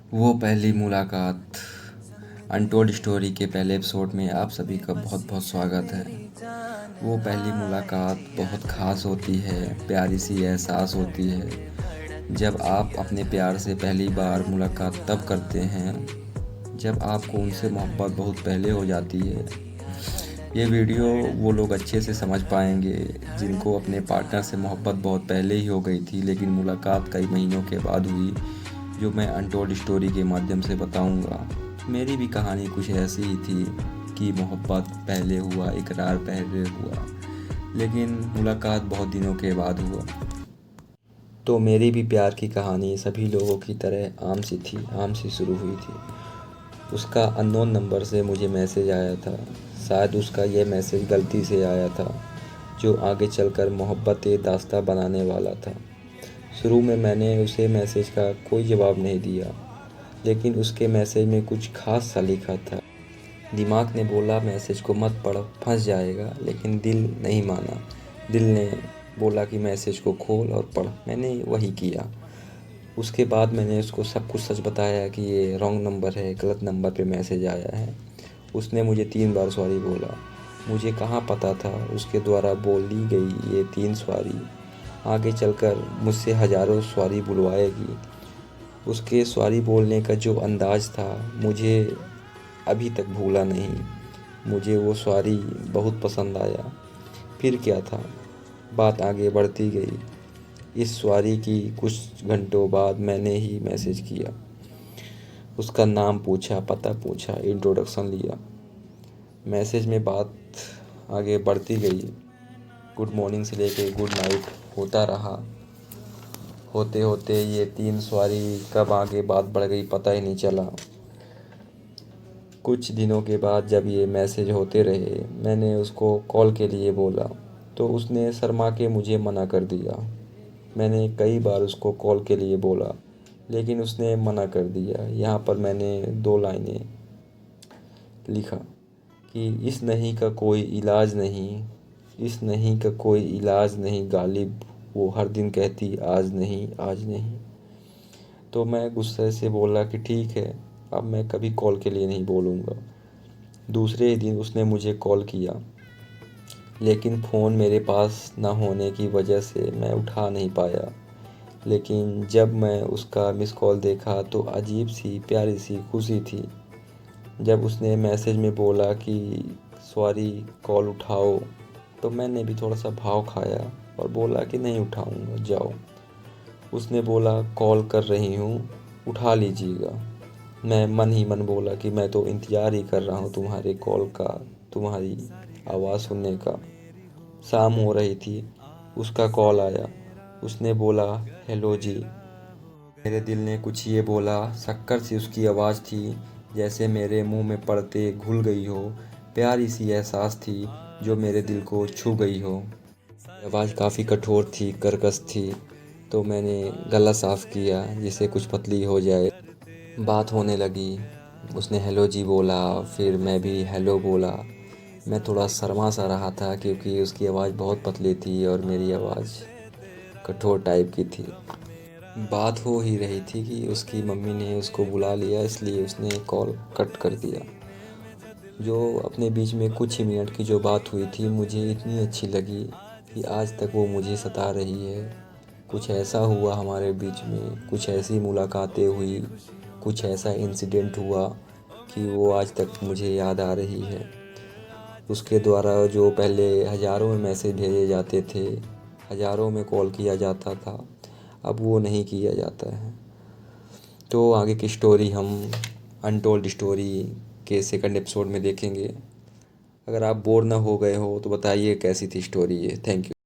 वो पहली मुलाकात अनटोल्ड स्टोरी के पहले एपिसोड में आप सभी का बहुत बहुत स्वागत है। वो पहली मुलाकात बहुत ख़ास होती है, प्यारी सी एहसास होती है जब आप अपने प्यार से पहली बार मुलाकात तब करते हैं जब आपको उनसे मोहब्बत बहुत पहले हो जाती है। ये वीडियो वो लोग अच्छे से समझ पाएंगे जिनको अपने पार्टनर से मोहब्बत बहुत पहले ही हो गई थी, लेकिन मुलाकात कई महीनों के बाद हुई, जो मैं अनटोल्ड स्टोरी के माध्यम से बताऊंगा। मेरी भी कहानी कुछ ऐसी ही थी कि मोहब्बत पहले हुआ, इकरार पहले हुआ, लेकिन मुलाकात बहुत दिनों के बाद हुआ। तो मेरी भी प्यार की कहानी सभी लोगों की तरह आम सी थी, आम सी शुरू हुई थी। उसका अननोन नंबर से मुझे मैसेज आया था। शायद उसका यह मैसेज गलती से आया था, जो आगे चलकर मोहब्बत दास्तां बनाने वाला था। शुरू में मैंने उसे मैसेज का कोई जवाब नहीं दिया, लेकिन उसके मैसेज में कुछ खास सा लिखा था। दिमाग ने बोला मैसेज को मत पढ़, फंस जाएगा, लेकिन दिल नहीं माना। दिल ने बोला कि मैसेज को खोल और पढ़। मैंने वही किया। उसके बाद मैंने उसको सब कुछ सच बताया कि ये रॉन्ग नंबर है, गलत नंबर पे मैसेज आया है। उसने मुझे 3 बार सॉरी बोला। मुझे कहाँ पता था उसके द्वारा बोली गई ये 3 सॉरी आगे चलकर मुझसे हज़ारों सॉरी बुलवाएगी। उसके सॉरी बोलने का जो अंदाज़ था, मुझे अभी तक भूला नहीं। मुझे वो सॉरी बहुत पसंद आया। फिर क्या था, बात आगे बढ़ती गई। इस सॉरी की कुछ घंटों बाद मैंने ही मैसेज किया। उसका नाम पूछा, पता पूछा, इंट्रोडक्शन लिया। मैसेज में बात आगे बढ़ती गई। गुड मॉर्निंग से लेके गुड नाइट होता रहा। होते होते ये 3 सॉरी कब आगे बात बढ़ गई पता ही नहीं चला। कुछ दिनों के बाद जब ये मैसेज होते रहे, मैंने उसको कॉल के लिए बोला तो उसने शर्मा के मुझे मना कर दिया। मैंने कई बार उसको कॉल के लिए बोला, लेकिन उसने मना कर दिया। यहाँ पर मैंने 2 लाइनें लिखा कि इस नहीं का कोई इलाज नहीं, इस नहीं का कोई इलाज नहीं गालिब, वो हर दिन कहती आज नहीं, आज नहीं। तो मैं गुस्से से बोला कि ठीक है, अब मैं कभी कॉल के लिए नहीं बोलूँगा। दूसरे ही दिन उसने मुझे कॉल किया, लेकिन फ़ोन मेरे पास ना होने की वजह से मैं उठा नहीं पाया। लेकिन जब मैं उसका मिस कॉल देखा तो अजीब सी प्यारी सी खुशी थी। जब उसने मैसेज में बोला कि सॉरी कॉल उठाओ, तो मैंने भी थोड़ा सा भाव खाया और बोला कि नहीं उठाऊँगा, जाओ। उसने बोला कॉल कर रही हूँ, उठा लीजिएगा। मैं मन ही मन बोला कि मैं तो इंतज़ार ही कर रहा हूँ तुम्हारे कॉल का, तुम्हारी आवाज़ सुनने का। शाम हो रही थी, उसका कॉल आया। उसने बोला हेलो जी। मेरे दिल ने कुछ ये बोला, शक्कर सी उसकी आवाज़ थी, जैसे मेरे मुंह में पड़ते घुल गई हो। प्यारी सी एहसास थी जो मेरे दिल को छू गई हो। आवाज़ काफ़ी कठोर थी, कर्कश थी। तो मैंने गला साफ़ किया जिससे कुछ पतली हो जाए। बात होने लगी। उसने हेलो जी बोला, फिर मैं भी हेलो बोला। मैं थोड़ा शर्मा सा रहा था क्योंकि उसकी आवाज़ बहुत पतली थी और मेरी आवाज़ कठोर टाइप की थी। बात हो ही रही थी कि उसकी मम्मी ने उसको बुला लिया, इसलिए उसने कॉल कट कर दिया। जो अपने बीच में कुछ ही मिनट की जो बात हुई थी, मुझे इतनी अच्छी लगी कि आज तक वो मुझे सता रही है। कुछ ऐसा हुआ हमारे बीच में, कुछ ऐसी मुलाकातें हुई, कुछ ऐसा इंसिडेंट हुआ कि वो आज तक मुझे याद आ रही है। उसके द्वारा जो पहले हज़ारों में मैसेज भेजे जाते थे, हज़ारों में कॉल किया जाता था, अब वो नहीं किया जाता है। तो आगे की स्टोरी हम अनटोल्ड स्टोरी के सेकंड एपिसोड में देखेंगे। अगर आप बोर ना हो गए हो तो बताइए कैसी थी स्टोरी ये। Thank you.